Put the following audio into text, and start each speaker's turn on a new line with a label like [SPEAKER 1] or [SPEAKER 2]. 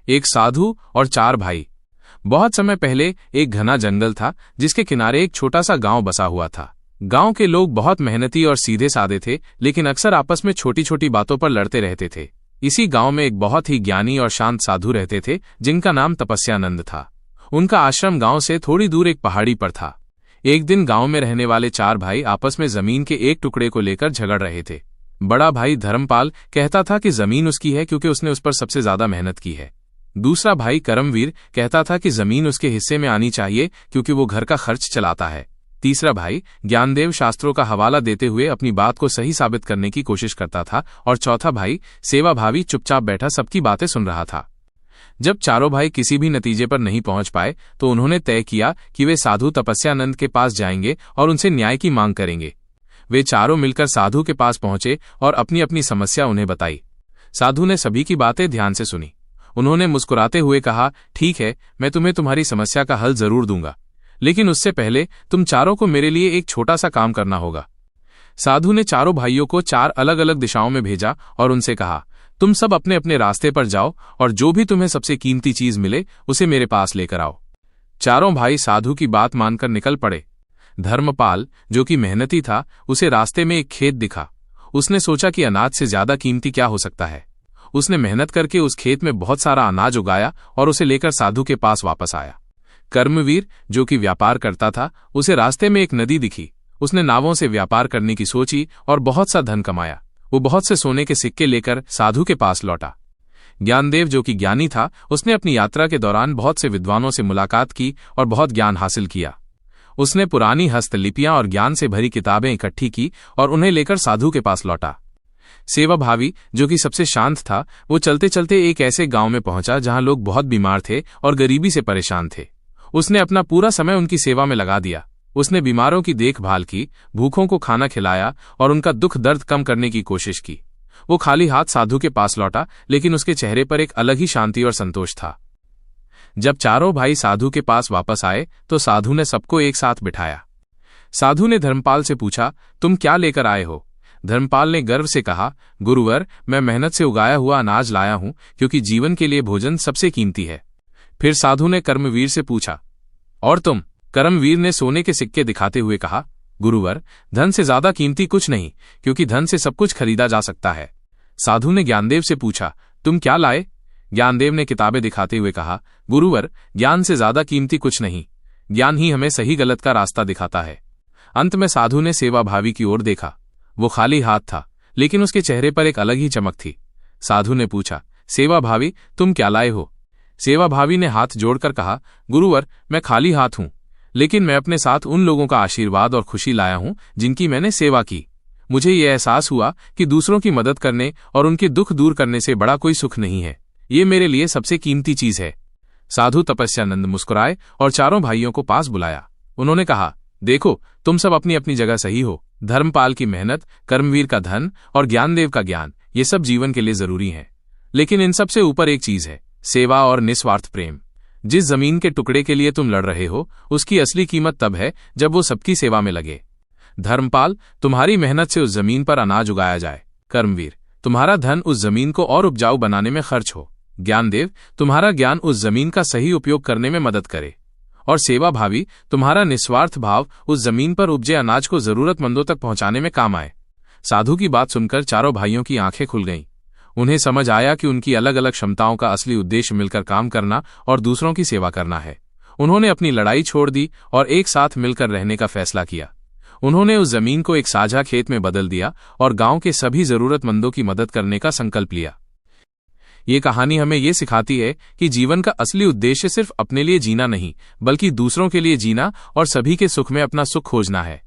[SPEAKER 1] एक साधु और 4 भाई। बहुत समय पहले एक घना जंगल था जिसके किनारे एक छोटा सा गांव बसा हुआ था। गांव के लोग बहुत मेहनती और सीधे साधे थे, लेकिन अक्सर आपस में छोटी छोटी बातों पर लड़ते रहते थे। इसी गांव में एक बहुत ही ज्ञानी और शांत साधु रहते थे जिनका नाम तपस्यानंद था। उनका आश्रम गांव से थोड़ी दूर एक पहाड़ी पर था। एक दिन गांव में रहने वाले 4 भाई आपस में जमीन के एक टुकड़े को लेकर झगड़ रहे थे। बड़ा भाई धर्मपाल कहता था कि जमीन उसकी है क्योंकि उसने उस पर सबसे ज्यादा मेहनत की है। दूसरा भाई करमवीर कहता था कि जमीन उसके हिस्से में आनी चाहिए क्योंकि वो घर का खर्च चलाता है। तीसरा भाई ज्ञानदेव शास्त्रों का हवाला देते हुए अपनी बात को सही साबित करने की कोशिश करता था और चौथा भाई सेवाभावी चुपचाप बैठा सबकी बातें सुन रहा था। जब चारों भाई किसी भी नतीजे पर नहीं पहुंच पाए तो उन्होंने तय किया कि वे साधु तपस्यानंद के पास जाएंगे और उनसे न्याय की मांग करेंगे। वे चारों मिलकर साधु के पास पहुंचे और अपनी अपनी समस्या उन्हें बताई। साधु ने सभी की बातें ध्यान से सुनी। उन्होंने मुस्कुराते हुए कहा, ठीक है, मैं तुम्हें तुम्हारी समस्या का हल जरूर दूंगा, लेकिन उससे पहले तुम चारों को मेरे लिए एक छोटा सा काम करना होगा। साधु ने चारों भाइयों को 4 अलग अलग दिशाओं में भेजा और उनसे कहा, तुम सब अपने अपने रास्ते पर जाओ और जो भी तुम्हें सबसे कीमती चीज मिले उसे मेरे पास लेकर आओ। चारों भाई साधु की बात मानकर निकल पड़े। धर्मपाल, जो कि मेहनती था, उसे रास्ते में एक खेत दिखा। उसने सोचा कि अनाज से ज्यादा कीमती क्या हो सकता है। उसने मेहनत करके उस खेत में बहुत सारा अनाज उगाया और उसे लेकर साधु के पास वापस आया। कर्मवीर, जो कि व्यापार करता था, उसे रास्ते में एक नदी दिखी। उसने नावों से व्यापार करने की सोची और बहुत सा धन कमाया। वो बहुत से सोने के सिक्के लेकर साधु के पास लौटा। ज्ञानदेव, जो कि ज्ञानी था, उसने अपनी यात्रा के दौरान बहुत से विद्वानों से मुलाकात की और बहुत ज्ञान हासिल किया। उसने पुरानी हस्तलिपियां और ज्ञान से भरी किताबें इकट्ठी की और उन्हें लेकर साधु के पास लौटा। सेवाभावी, जो कि सबसे शांत था, वो चलते चलते एक ऐसे गांव में पहुंचा जहां लोग बहुत बीमार थे और गरीबी से परेशान थे। उसने अपना पूरा समय उनकी सेवा में लगा दिया। उसने बीमारों की देखभाल की, भूखों को खाना खिलाया और उनका दुख दर्द कम करने की कोशिश की। वो खाली हाथ साधु के पास लौटा, लेकिन उसके चेहरे पर एक अलग ही शांति और संतोष था। जब चारों भाई साधु के पास वापस आए तो साधु ने सबको एक साथ बिठाया। साधु ने धर्मपाल से पूछा, तुम क्या लेकर आए हो? धर्मपाल ने गर्व से कहा, गुरुवर, मैं मेहनत से उगाया हुआ अनाज लाया हूं क्योंकि जीवन के लिए भोजन सबसे कीमती है। फिर साधु ने कर्मवीर से पूछा, और तुम? कर्मवीर ने सोने के सिक्के दिखाते हुए कहा, गुरुवर, धन से ज्यादा कीमती कुछ नहीं क्योंकि धन से सब कुछ खरीदा जा सकता है। साधु ने ज्ञानदेव से पूछा, तुम क्या लाए? ज्ञानदेव ने किताबें दिखाते हुए कहा, गुरुवर, ज्ञान से ज्यादा कीमती कुछ नहीं, ज्ञान ही हमें सही गलत का रास्ता दिखाता है। अंत में साधु ने सेवाभावी की ओर देखा। वो खाली हाथ था, लेकिन उसके चेहरे पर एक अलग ही चमक थी। साधु ने पूछा, सेवाभावी, तुम क्या लाए हो? सेवाभावी ने हाथ जोड़कर कहा, गुरुवर, मैं खाली हाथ हूं, लेकिन मैं अपने साथ उन लोगों का आशीर्वाद और खुशी लाया हूं जिनकी मैंने सेवा की। मुझे ये एहसास हुआ कि दूसरों की मदद करने और उनके दुख दूर करने से बड़ा कोई सुख नहीं है। ये मेरे लिए सबसे कीमती चीज है। साधु तपस्यानंद मुस्कुराए और चारों भाइयों को पास बुलाया। उन्होंने कहा, देखो, तुम सब अपनी अपनी जगह सही हो। धर्मपाल की मेहनत, कर्मवीर का धन और ज्ञानदेव का ज्ञान, ये सब जीवन के लिए जरूरी है, लेकिन इन सबसे ऊपर एक चीज है, सेवा और निस्वार्थ प्रेम। जिस जमीन के टुकड़े के लिए तुम लड़ रहे हो, उसकी असली कीमत तब है जब वो सबकी सेवा में लगे। धर्मपाल, तुम्हारी मेहनत से उस जमीन पर अनाज उगाया जाए। कर्मवीर, तुम्हारा धन उस जमीन को और उपजाऊ बनाने में खर्च हो। ज्ञानदेव, तुम्हारा ज्ञान उस जमीन का सही उपयोग करने में मदद करे। और सेवाभावी, तुम्हारा निस्वार्थ भाव उस जमीन पर उपजे अनाज को जरूरतमंदों तक पहुंचाने में काम आए। साधु की बात सुनकर चारों भाइयों की आंखें खुल गईं। उन्हें समझ आया कि उनकी अलग अलग क्षमताओं का असली उद्देश्य मिलकर काम करना और दूसरों की सेवा करना है। उन्होंने अपनी लड़ाई छोड़ दी और एक साथ मिलकर रहने का फैसला किया। उन्होंने उस जमीन को एक साझा खेत में बदल दिया और गांव के सभी जरूरतमंदों की मदद करने का संकल्प लिया। ये कहानी हमें ये सिखाती है कि जीवन का असली उद्देश्य सिर्फ अपने लिए जीना नहीं, बल्कि दूसरों के लिए जीना और सभी के सुख में अपना सुख खोजना है।